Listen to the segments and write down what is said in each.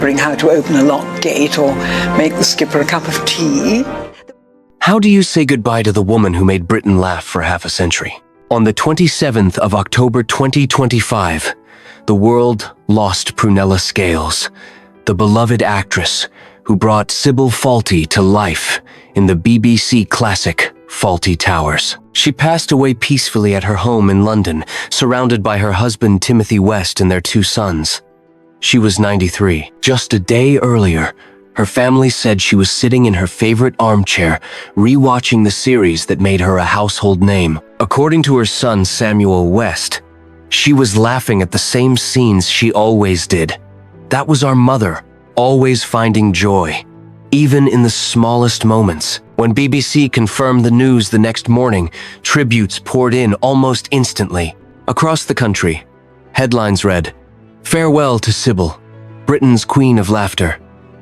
how to open a locked gate or make the skipper a cup of tea. How do you say goodbye to the woman who made Britain laugh for half a century? On the 27th of October 2025, the world lost Prunella Scales, the beloved actress who brought Sybil Fawlty to life in the BBC classic Fawlty Towers. She passed away peacefully at her home in London, surrounded by her husband Timothy West and their 2 sons. She was 93. Just a day earlier, her family said she was sitting in her favorite armchair, rewatching the series that made her a household name. According to her son Samuel West, she was laughing at the same scenes she always did. That was our mother, always finding joy, even in the smallest moments. When BBC confirmed the news the next morning, tributes poured in almost instantly. Across the country, headlines read, "Farewell to Sybil, Britain's Queen of Laughter."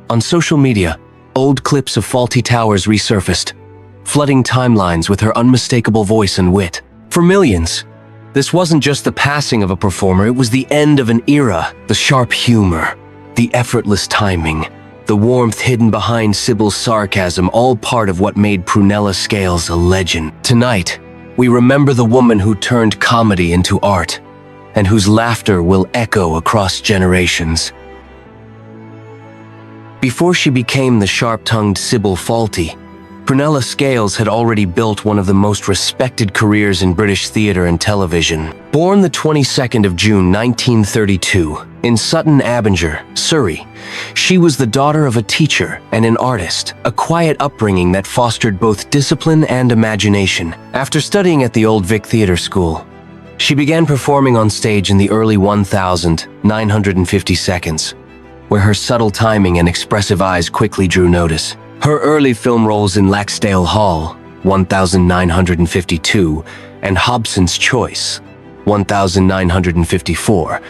On social media, old clips of Fawlty Towers resurfaced, flooding timelines with her unmistakable voice and wit. For millions, this wasn't just the passing of a performer, it was the end of an era. The sharp humor, the effortless timing, the warmth hidden behind Sybil's sarcasm, all part of what made Prunella Scales a legend. Tonight, we remember the woman who turned comedy into art, and whose laughter will echo across generations. Before she became the sharp-tongued Sybil Fawlty, Prunella Scales had already built one of the most respected careers in British theatre and television. Born the 22nd of June 1932 in Sutton Abinger, Surrey, she was the daughter of a teacher and an artist, a quiet upbringing that fostered both discipline and imagination. After studying at the Old Vic Theatre School, she began performing on stage in the early 1950 seconds, where her subtle timing and expressive eyes quickly drew notice. Her early film roles in Laxdale Hall, 1952, and Hobson's Choice, 1954,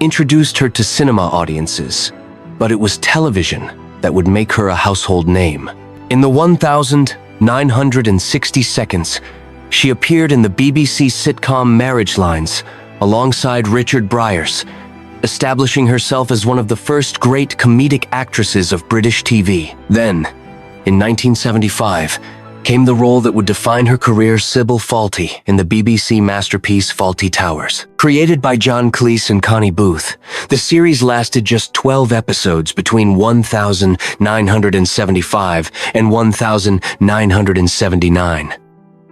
introduced her to cinema audiences, but it was television that would make her a household name. In the 1960 seconds, she appeared in the BBC sitcom Marriage Lines alongside Richard Briers, establishing herself as one of the first great comedic actresses of British TV. Then, in 1975, came the role that would define her career, Sybil Fawlty, in the BBC masterpiece Fawlty Towers. Created by John Cleese and Connie Booth, the series lasted just 12 episodes between 1975 and 1979.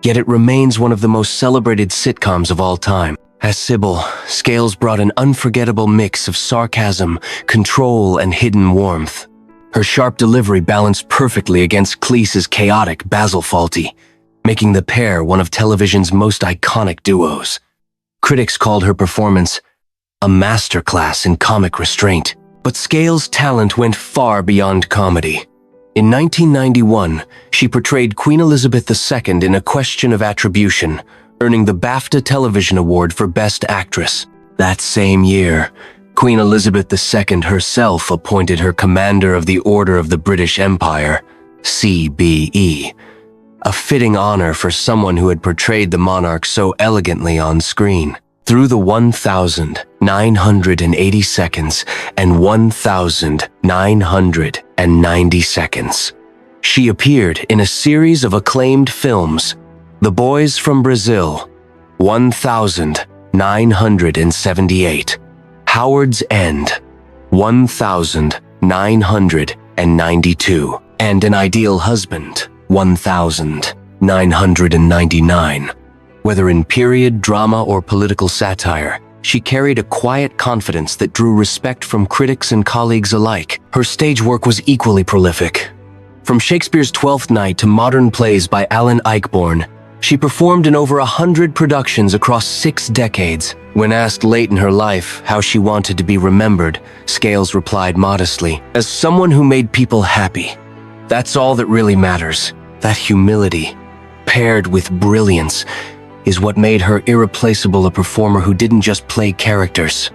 Yet it remains one of the most celebrated sitcoms of all time. As Sybil, Scales brought an unforgettable mix of sarcasm, control, and hidden warmth. Her sharp delivery balanced perfectly against Cleese's chaotic Basil Fawlty, making the pair one of television's most iconic duos. Critics called her performance a masterclass in comic restraint. But Scales' talent went far beyond comedy. In 1991, she portrayed Queen Elizabeth II in A Question of Attribution, earning the BAFTA Television Award for Best Actress. That same year, Queen Elizabeth II herself appointed her Commander of the Order of the British Empire, CBE, a fitting honor for someone who had portrayed the monarch so elegantly on screen. Through the 1980 seconds and 1990 seconds, she appeared in a series of acclaimed films: The Boys from Brazil, 1978, Howard's End, 1992, and An Ideal Husband, 1999. Whether in period, drama, or political satire, she carried a quiet confidence that drew respect from critics and colleagues alike. Her stage work was equally prolific. From Shakespeare's Twelfth Night to modern plays by Alan Ayckbourn, she performed in over 100 productions across 6 decades. When asked late in her life how she wanted to be remembered, Scales replied modestly, "As someone who made people happy. That's all that really matters." That humility, paired with brilliance, is what made her irreplaceable, a performer who didn't just play characters,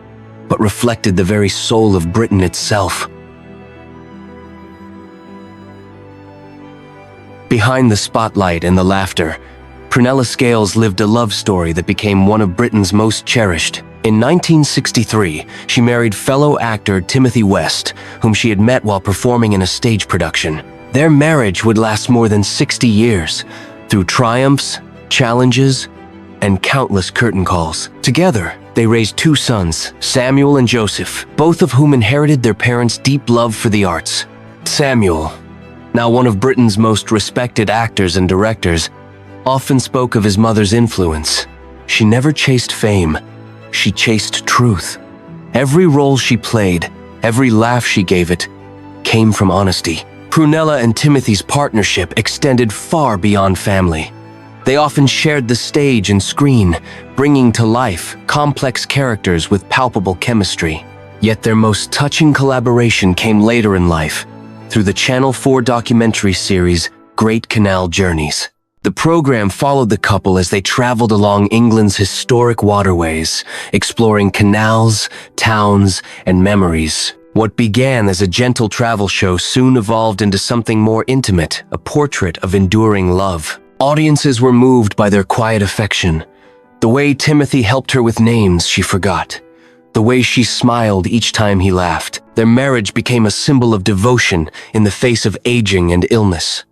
but reflected the very soul of Britain itself. Behind the spotlight and the laughter, Prunella Scales lived a love story that became one of Britain's most cherished. In 1963, she married fellow actor Timothy West, whom she had met while performing in a stage production. Their marriage would last more than 60 years, through triumphs, challenges, and countless curtain calls. Together, they raised two sons, Samuel and Joseph, both of whom inherited their parents' deep love for the arts. Samuel, now one of Britain's most respected actors and directors, often spoke of his mother's influence. She never chased fame. She chased truth. Every role she played, every laugh she gave it, came from honesty. Prunella and Timothy's partnership extended far beyond family. They often shared the stage and screen, bringing to life complex characters with palpable chemistry. Yet their most touching collaboration came later in life, through the Channel 4 documentary series Great Canal Journeys. The program followed the couple as they traveled along England's historic waterways, exploring canals, towns, and memories. What began as a gentle travel show soon evolved into something more intimate, a portrait of enduring love. Audiences were moved by their quiet affection. The way Timothy helped her with names she forgot. The way she smiled each time he laughed. Their marriage became a symbol of devotion in the face of aging and illness.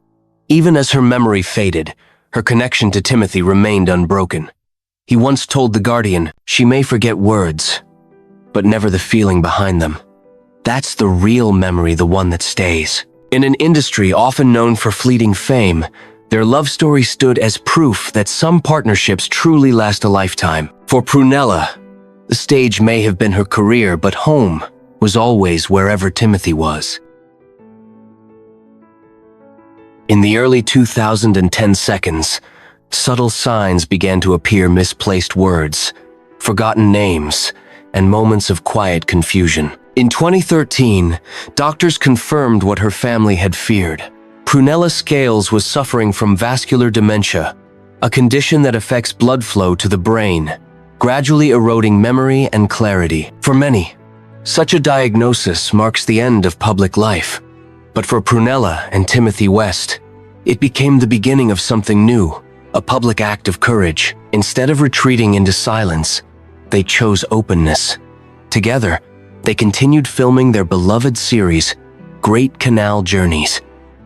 Even as her memory faded, her connection to Timothy remained unbroken. He once told The Guardian, "She may forget words, but never the feeling behind them." That's the real memory, the one that stays. In an industry often known for fleeting fame, their love story stood as proof that some partnerships truly last a lifetime. For Prunella, the stage may have been her career, but home was always wherever Timothy was. In the early 2010 seconds, subtle signs began to appear: misplaced words, forgotten names, and moments of quiet confusion. In 2013, doctors confirmed what her family had feared. Prunella Scales was suffering from vascular dementia, a condition that affects blood flow to the brain, gradually eroding memory and clarity. For many, such a diagnosis marks the end of public life. But for Prunella and Timothy West, it became the beginning of something new, a public act of courage. Instead of retreating into silence, they chose openness. Together, they continued filming their beloved series, Great Canal Journeys,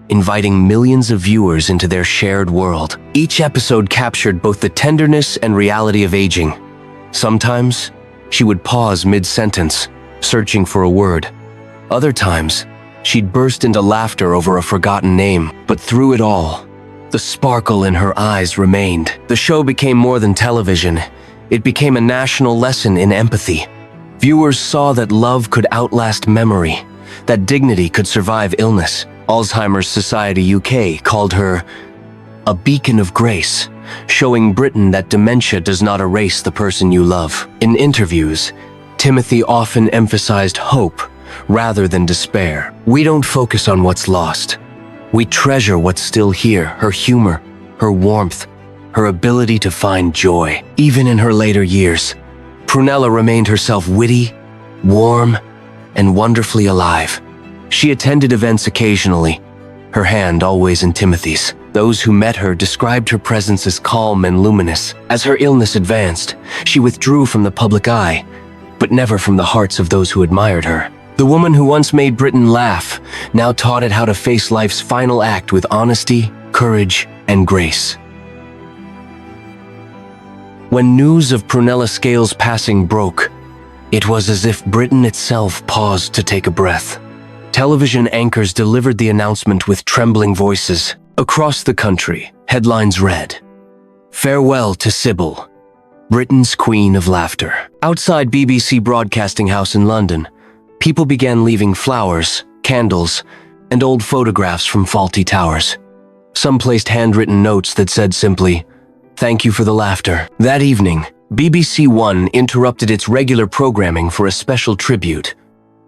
inviting millions of viewers into their shared world. Each episode captured both the tenderness and reality of aging. Sometimes, she would pause mid-sentence, searching for a word. Other times, she'd burst into laughter over a forgotten name. But through it all, the sparkle in her eyes remained. The show became more than television. It became a national lesson in empathy. Viewers saw that love could outlast memory, that dignity could survive illness. Alzheimer's Society UK called her a beacon of grace, showing Britain that dementia does not erase the person you love. In interviews, Timothy often emphasized hope rather than despair. We don't focus on what's lost. We treasure what's still here: her humor, her warmth, her ability to find joy. Even in her later years, Prunella remained herself, witty, warm, and wonderfully alive. She attended events occasionally, her hand always in Timothy's. Those who met her described her presence as calm and luminous. As her illness advanced, she withdrew from the public eye, but never from the hearts of those who admired her. The woman who once made Britain laugh now taught it how to face life's final act with honesty, courage, and grace. When news of Prunella Scales' passing broke, it was as if Britain itself paused to take a breath. Television anchors delivered the announcement with trembling voices. Across the country, headlines read, "Farewell to Sybil, Britain's Queen of Laughter." Outside BBC Broadcasting House in London, people began leaving flowers, candles, and old photographs from Fawlty Towers. Some placed handwritten notes that said simply, "Thank you for the laughter." That evening, BBC One interrupted its regular programming for a special tribute.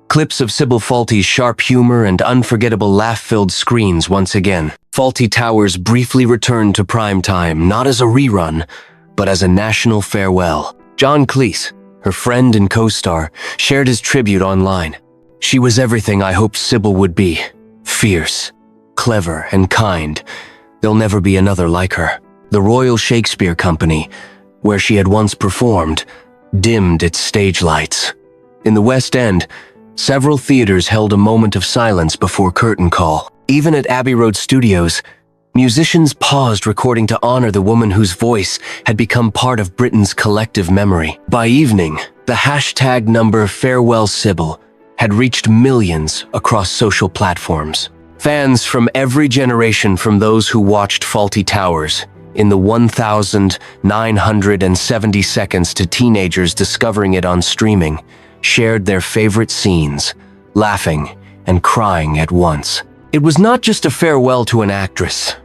Clips of Sybil Fawlty's sharp humor and unforgettable laugh-filled screens once again. Fawlty Towers briefly returned to prime time, not as a rerun, but as a national farewell. John Cleese, her friend and co-star, shared his tribute online. "She was everything I hoped Sybil would be. Fierce, clever, and kind. There'll never be another like her." The Royal Shakespeare Company, where she had once performed, dimmed its stage lights. In the West End, several theaters held a moment of silence before curtain call. Even at Abbey Road Studios, musicians paused recording to honor the woman whose voice had become part of Britain's collective memory. By evening, the hashtag number Farewell Sybil had reached millions across social platforms. Fans from every generation, from those who watched Fawlty Towers in the 1,970 seconds to teenagers discovering it on streaming, shared their favorite scenes, laughing and crying at once. It was not just a farewell to an actress.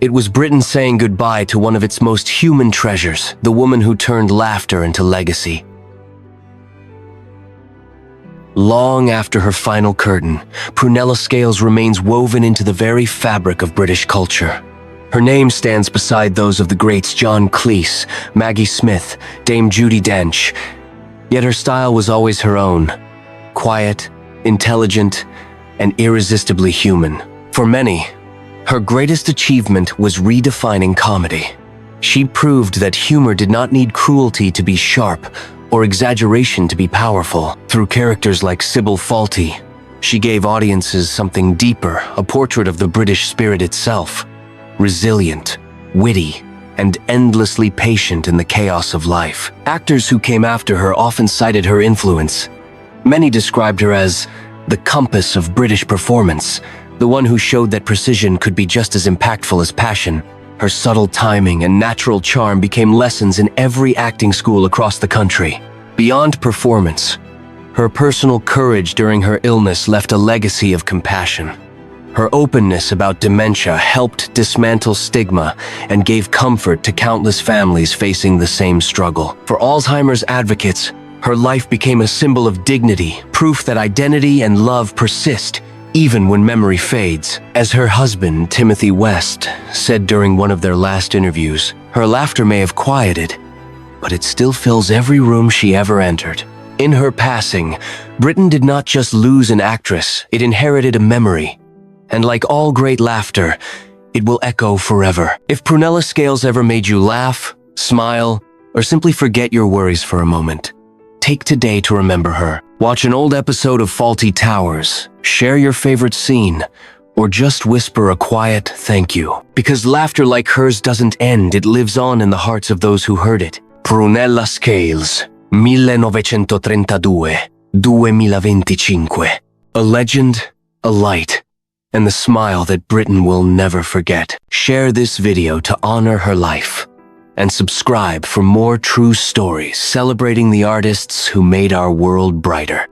It was Britain saying goodbye to one of its most human treasures, the woman who turned laughter into legacy. Long after her final curtain, Prunella Scales remains woven into the very fabric of British culture. Her name stands beside those of the greats John Cleese, Maggie Smith, Dame Judi Dench. Yet her style was always her own, quiet, intelligent, and irresistibly human. For many, her greatest achievement was redefining comedy. She proved that humor did not need cruelty to be sharp or exaggeration to be powerful. Through characters like Sybil Fawlty, she gave audiences something deeper, a portrait of the British spirit itself, resilient, witty, and endlessly patient in the chaos of life. Actors who came after her often cited her influence. Many described her as the compass of British performance, the one who showed that precision could be just as impactful as passion. Her subtle timing and natural charm became lessons in every acting school across the country. Beyond performance, her personal courage during her illness left a legacy of compassion. Her openness about dementia helped dismantle stigma and gave comfort to countless families facing the same struggle. For Alzheimer's advocates, her life became a symbol of dignity, proof that identity and love persist even when memory fades. As her husband, Timothy West, said during one of their last interviews, her laughter may have quieted, but it still fills every room she ever entered. In her passing, Britain did not just lose an actress, it inherited a memory. And like all great laughter, it will echo forever. If Prunella Scales ever made you laugh, smile, or simply forget your worries for a moment, take today to remember her. Watch an old episode of Fawlty Towers, share your favorite scene, or just whisper a quiet thank you. Because laughter like hers doesn't end, it lives on in the hearts of those who heard it. Prunella Scales, 1932-2025. A legend, a light, and the smile that Britain will never forget. Share this video to honor her life, and subscribe for more true stories celebrating the artists who made our world brighter.